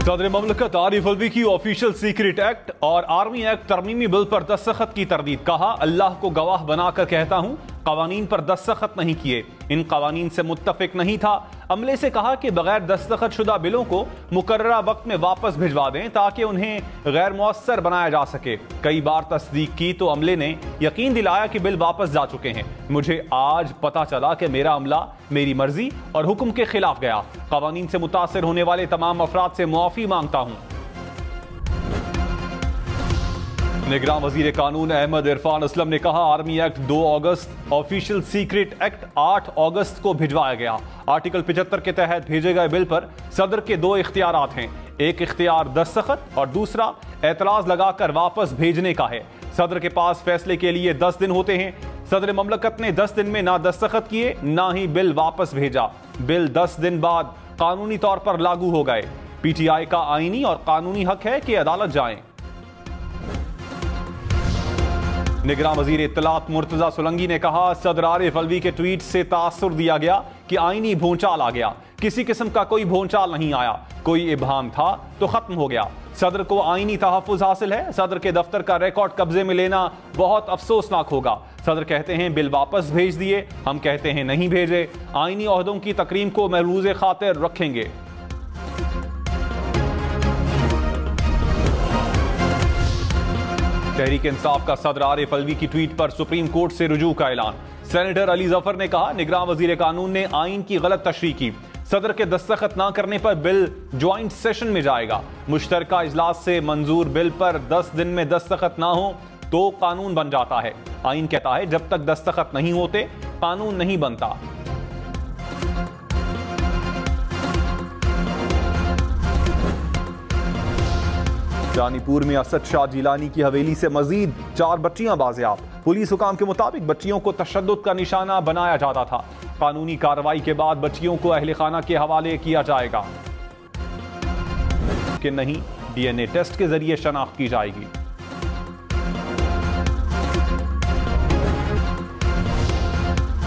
सदर ममलकत आरिफ अलवी की official secret act और आर्मी एक्ट तरमीमी बिल पर दस्तखत की तरदीद। कहा, अल्लाह को गवाह बनाकर कहता हूं, कवानीन पर दस्तखत नहीं किए, इन कवानीन से मुत्तफिक नहीं था। अमले से कहा कि बगैर दस्तखत शुदा बिलों को मुकर्ररा वक्त में वापस भिजवा दें ताकि उन्हें गैर मुअस्सर बनाया जा सके। कई बार तस्दीक की तो अमले ने यकीन दिलाया कि बिल वापस जा चुके हैं। मुझे आज पता चला कि मेरा अमला मेरी मर्जी और हुक्म के खिलाफ गया। कवानीन से मुतासिर होने वाले तमाम अफराद से मुआफी मांगता हूं। निगरान वजीर कानून अहमद इरफान असलम ने कहा, आर्मी एक्ट 2 अगस्त, ऑफिशियल सीक्रेट एक्ट 8 अगस्त को भिजवाया गया। आर्टिकल 75 के तहत भेजे गए बिल पर सदर के 2 इख्तियारात हैं। एक इख्तियार दस्तखत और दूसरा एतराज लगाकर वापस भेजने का है। सदर के पास फैसले के लिए 10 दिन होते हैं। सदर ममलकत ने 10 दिन में ना दस्तखत किए ना ही बिल वापस भेजा। बिल 10 दिन बाद कानूनी तौर पर लागू हो गए। PTI का आईनी और कानूनी हक है कि अदालत जाएं। निगरान वजीर इत्तलात मुर्तजा सोलंकी ने कहा, सदर आरिफ अलवी के ट्वीट से तासुर दिया गया कि आईनी भूचाल आ गया। किसी किस्म का कोई भूचाल नहीं आया, कोई इबहाम था तो खत्म हो गया। सदर को आईनी तहफ़्फ़ुज़ हासिल है। सदर के दफ्तर का रिकॉर्ड कब्जे में लेना बहुत अफसोसनाक होगा। सदर कहते हैं बिल वापस भेज दिए, हम कहते हैं नहीं भेजे। आईनी ओहदों की तकरीम को महरूज़ खातिर रखेंगे। तहरीक इंसाफ का सदर आरिफ अलवी की ट्वीट पर सुप्रीम कोर्ट से रुजू का ऐलान। सेनेटर अली जफर ने कहा, निगरान वजीर कानून ने आइन की गलत तशरीह की। सदर के दस्तखत न करने पर बिल ज्वाइंट सेशन में जाएगा। मुश्तरका इजलास से मंजूर बिल पर 10 दिन में दस्तखत ना हो तो कानून बन जाता है। आइन कहता है जब तक दस्तखत नहीं होते कानून नहीं बनता। जानीपुर में असद शाह जिलानी की हवेली से मजीद 4 बच्चियां बाजियाब। पुलिस हुकाम के मुताबिक बच्चियों को तशद्दुद का निशाना बनाया जाता था। कानूनी कार्रवाई के बाद बच्चियों को अहले खाना के हवाले किया जाएगा कि नहीं, DNA टेस्ट के जरिए शनाख्त की जाएगी।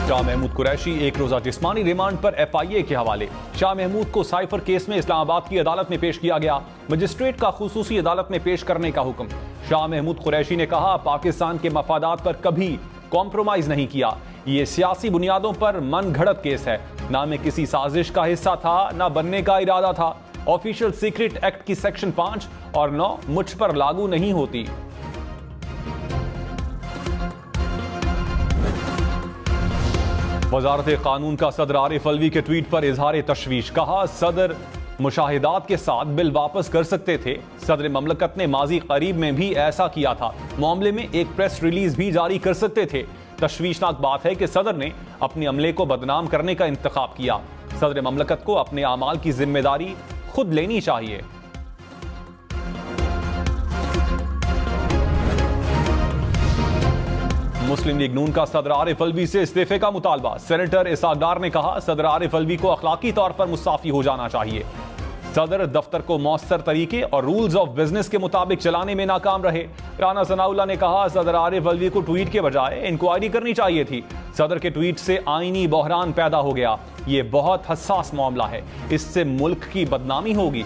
शाह महमूद कुरैशी एक रोजा जिस्मानी रिमांड पर FIA के हवाले। शाह महमूद को साइफर केस में इस्लामाबाद की अदालत में पेश किया गया। मजिस्ट्रेट का खुसूसी अदालत में पेश करने का हुक्म। शाह महमूद कुरैशी ने कहा, पाकिस्तान के मफादात पर कभी कॉम्प्रोमाइज नहीं किया। ये सियासी बुनियादों पर मन घड़त केस है। ना मैं किसी साजिश का हिस्सा था ना बनने का इरादा था। ऑफिशियल सीक्रेट एक्ट की सेक्शन 5 और 9 मुझ पर लागू नहीं होती। वजारत कानून का सदर आरिफ अलवी के ट्वीट पर इजहार तशवीश। कहा, सदर मुशाहिदात के साथ बिल वापस कर सकते थे। सदर ममलकत ने माजी करीब में भी ऐसा किया था। मामले में एक प्रेस रिलीज भी जारी कर सकते थे। तशवीशनाक बात है कि सदर ने अपने अमले को बदनाम करने का इंतखाब किया। सदर ममलकत को अपने अमाल की जिम्मेदारी खुद लेनी चाहिए। मुस्लिम लीग नून का सदर आरिफ अलवी से इस्तीफे का मुतालबा। सेनेटर इसाक डार ने कहा, सदर आरिफ अलवी को अखलाकी तौर पर मुस्ताफी हो जाना चाहिए। सदर दफ्तर को मौसर तरीके और रूल्स ऑफ बिजनेस के मुताबिक चलाने में नाकाम रहे। राना सनाउल्लाह ने कहा, सदर आरिफ अलवी को ट्वीट के बजाय इंक्वायरी करनी चाहिए थी। सदर के ट्वीट से आईनी बहरान पैदा हो गया। ये बहुत हसास मामला है, इससे मुल्क की बदनामी होगी।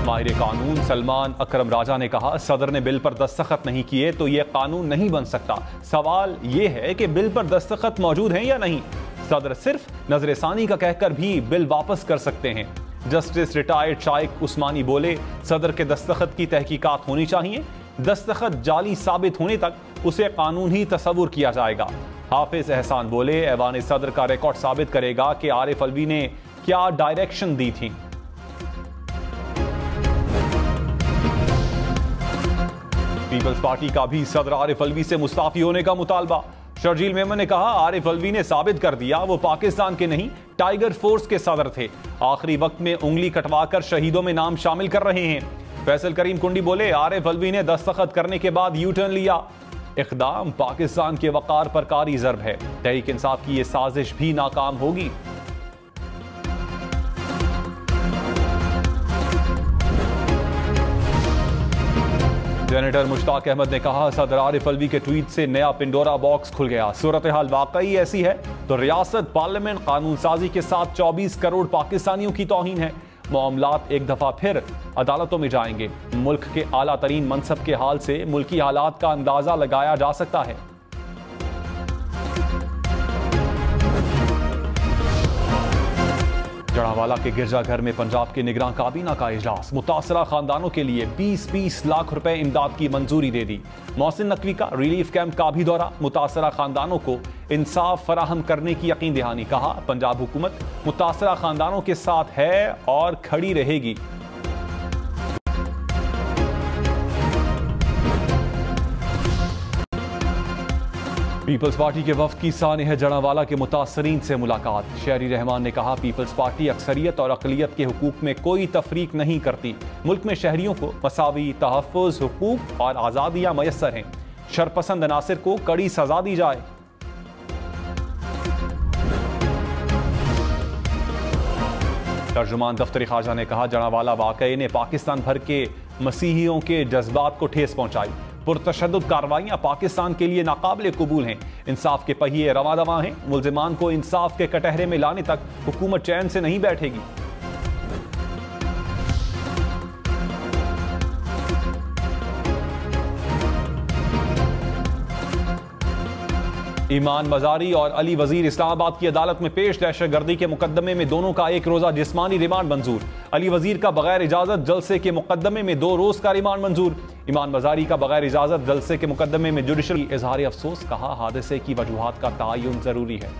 माहिर कानून सलमान अकरम राजा ने कहा, सदर ने बिल पर दस्तखत नहीं किए तो यह कानून नहीं बन सकता। सवाल यह है कि बिल पर दस्तखत मौजूद हैं या नहीं। सदर सिर्फ नजरसानी का कहकर भी बिल वापस कर सकते हैं। जस्टिस रिटायर्ड शाइक उस्मानी बोले, सदर के दस्तखत की तहकीकात होनी चाहिए। दस्तखत जाली साबित होने तक उसे कानून ही तस्वुर किया जाएगा। हाफिज एहसान बोले, ऐवान सदर का रिकॉर्ड साबित करेगा कि आरिफ अलवी ने क्या डायरेक्शन दी थी। पीपल्स पार्टी का भी सदर आरिफ अलवी से मुस्ताफी होने का मुतालबा। शर्जील मेमन ने कहा, आरिफ अलवी ने साबित कर दिया वो पाकिस्तान के नहीं टाइगर फोर्स के सदर थे। आखिरी वक्त में उंगली कटवाकर शहीदों में नाम शामिल कर रहे हैं। फैसल करीम कुंडी बोले, आरिफ अलवी ने दस्तखत करने के बाद यू टर्न लिया। इक़दाम पाकिस्तान के वकार पर कारी ज़र्ब है। तहरीक इंसाफ की ये साजिश भी नाकाम होगी। सेनेटर मुश्ताक अहमद ने कहा, सदर आरिफ अलवी के ट्वीट से नया पिंडोरा बॉक्स खुल गया। सूरत हाल वाकई ऐसी है तो रियासत पार्लियामेंट कानून साजी के साथ 24 करोड़ पाकिस्तानियों की तौहीन है। मामलात एक दफा फिर अदालतों में जाएंगे। मुल्क के आला तरीन मनसब के हाल से मुल्की हालात का अंदाजा लगाया जा सकता है। जड़ावाला के गिरजाघर में पंजाब के निगरान काबीना का इजलास। मुतासरा खानदानों के लिए 20-20 लाख रुपए इमदाद की मंजूरी दे दी। मोहसिन नकवी का रिलीफ कैंप का भी दौरा। मुतासरा खानदानों को इंसाफ फराहम करने की यकीन दहानी। कहा, पंजाब हुकूमत मुतासरा खानदानों के साथ है और खड़ी रहेगी। पीपल्स पार्टी के वफ्द की सानिह जड़ावाला के मुतासरीन से मुलाकात। शहरी रहमान ने कहा, पीपल्स पार्टी अक्सरियत और अक़लियत के हुकूक में कोई तफरीक नहीं करती। मुल्क में शहरियों को मसावी तहफ़्फ़ुज़, हुकूक और आज़ादियाँ मैसर हैं। शरपसंद अनासिर को कड़ी सजा दी जाए। तर्जुमान दफ्तर ख़ारजा ने कहा, जड़ावाला वाक़ये ने पाकिस्तान भर के मसीहियों के जज्बात को ठेस पहुंचाई। पुरतशद्दुद कार्रवाइयां पाकिस्तान के लिए नाकाबिले कबूल हैं। इंसाफ के पहिए रवां दवां हैं। मुल्जिमान को इंसाफ के कटहरे में लाने तक हुकूमत चैन से नहीं बैठेगी। ईमान मजारी और अली वजीर इस्लामाबाद की अदालत में पेश। दहशतगर्दी के मुकदमे में दोनों का 1 रोजा जिस्मानी रिमांड मंजूर। अली वजीर का बगैर इजाजत जलसे के मुकदमे में 2 रोज का रिमांड मंजूर। ईमान मजारी का बगैर इजाजत जलसे के मुकदमे में जुडिशल इजहार अफसोस। कहा, हादसे की वजूहात का तयन जरूरी है।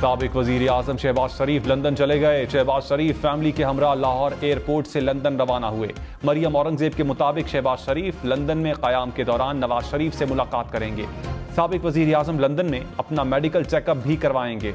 साबिक वजीर आजम शहबाज शरीफ लंदन चले गए। शहबाज शरीफ फैमिली के हमरा लाहौर एयरपोर्ट से लंदन रवाना हुए। मरियम औरंगजेब के मुताबिक शहबाज शरीफ लंदन में क़याम के दौरान नवाज शरीफ से मुलाकात करेंगे। साबिक वजीर आजम लंदन में अपना मेडिकल चेकअप भी करवाएंगे।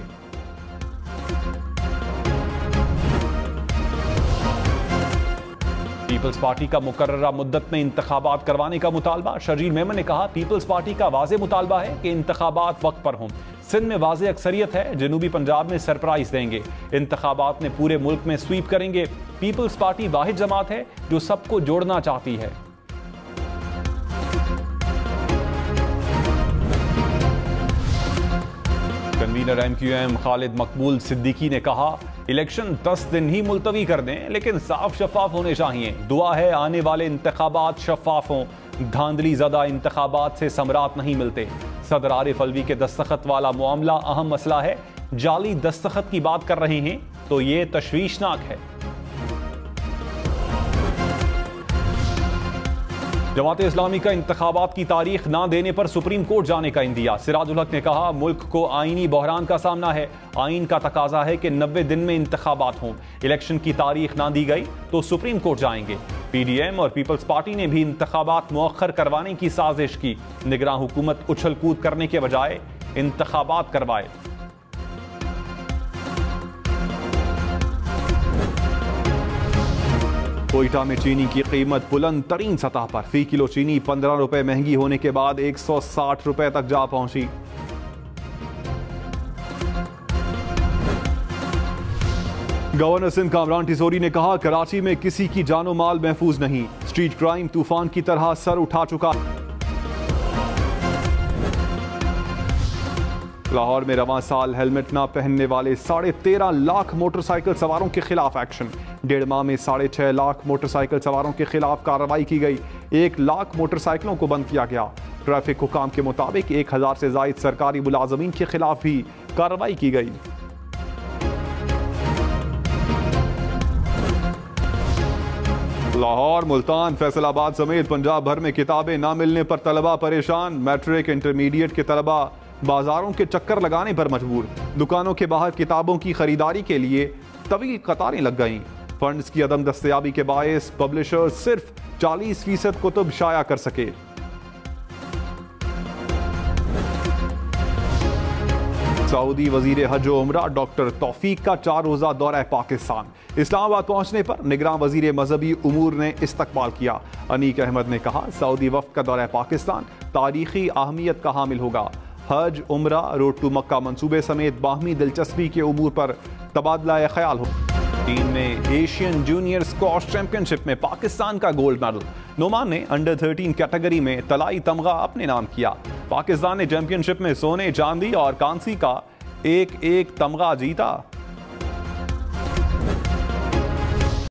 पीपल्स पार्टी का मुकर्ररा मुद्दत में इंतखाबात करवाने का मुतालबा। शर्जील मेमन ने कहा, पीपल्स पार्टी का वाज़े मुतालबा है कि इंतखाबात वक्त पर हों। सिंध में वाज़े अक्सरियत है, जनूबी पंजाब में सरप्राइज देंगे। इंतखाबात में पूरे मुल्क में स्वीप करेंगे। पीपल्स पार्टी वाहिद जमात है जो सबको जोड़ना चाहती है। कन्वीनर MQM खालिद मकबूल सिद्दीकी ने कहा, इलेक्शन 10 दिन ही मुलतवी कर दें, लेकिन साफ शफाफ होने चाहिए। दुआ है आने वाले इंतखाबात शफाफ हों। धांधली ज़दा इंतखाबात से समरात नहीं मिलते। सदर आरिफ अलवी के दस्तखत वाला मामला अहम मसला है। जाली दस्तखत की बात कर रहे हैं तो ये तशवीशनाक है। जमात इस्लामी का इंतखाबात की तारीख ना देने पर सुप्रीम कोर्ट जाने का इंदिया। सिराजुल हक ने कहा, मुल्क को आईनी बहरान का सामना है। आइन का तकाजा है कि 90 दिन में इंतखाबात हों। इलेक्शन की तारीख ना दी गई तो सुप्रीम कोर्ट जाएंगे। PDM और पीपल्स पार्टी ने भी इंतखाबात मुअख्खर करवाने की साजिश की। निगरान हुकूमत उछल कूद करने के बजाय इंतखाबात करवाए। कोयटा में चीनी की कीमत बुलंद तरीन सतह पर। फी किलो चीनी 15 रुपए महंगी होने के बाद 160 रुपए तक जा पहुंची। गवर्नर सिंध कामरान टिसोरी ने कहा, कराची में किसी की जानो माल महफूज नहीं। स्ट्रीट क्राइम तूफान की तरह सर उठा चुका। लाहौर में रवां साल हेलमेट न पहनने वाले 13.5 लाख मोटरसाइकिल सवारों के खिलाफ एक्शन। 1.5 माह में 6.5 लाख मोटरसाइकिल सवारों के खिलाफ कार्रवाई की गई। 1 लाख मोटरसाइकिलों को बंद किया गया। ट्रैफिक हुकाम के मुताबिक 1000 से जायद सरकारी मुलाजमीन के खिलाफ भी कार्रवाई की गई। लाहौर, मुल्तान, फैसलाबाद समेत पंजाब भर में किताबें ना मिलने पर तलबा परेशान। मैट्रिक इंटरमीडिएट के तलबा बाजारों के चक्कर लगाने पर मजबूर। दुकानों के बाहर किताबों की खरीदारी के लिए तवील कतारें लग गईं। फंड्स की अदम दस्तयाबी के बायस पब्लिशर्स सिर्फ 40% कुतुब शाया कर सके। सऊदी वजीर हज और उमरा डॉक्टर तौफीक का 4 रोजा दौरा पाकिस्तान। इस्लामाबाद पहुंचने पर निगरान वजीर मजहबी उमूर ने इस्तकबाल किया। अनीक अहमद ने कहा, सऊदी वफ्द का दौरा पाकिस्तान तारीखी अहमियत का हामिल होगा। हज, उमरा, रोड टू मक्का मंसूबे समेत बाहमी दिलचस्पी के उमूर पर तबादला ख्याल हो। टीम ने एशियन जूनियर स्क्वॉश चैंपियनशिप में पाकिस्तान का गोल्ड मेडल। नोमान ने अंडर 13 कैटेगरी में तलाई तमगा अपने नाम किया। पाकिस्तान ने चैंपियनशिप में सोने, चांदी और कांसी का एक एक तमगा जीता।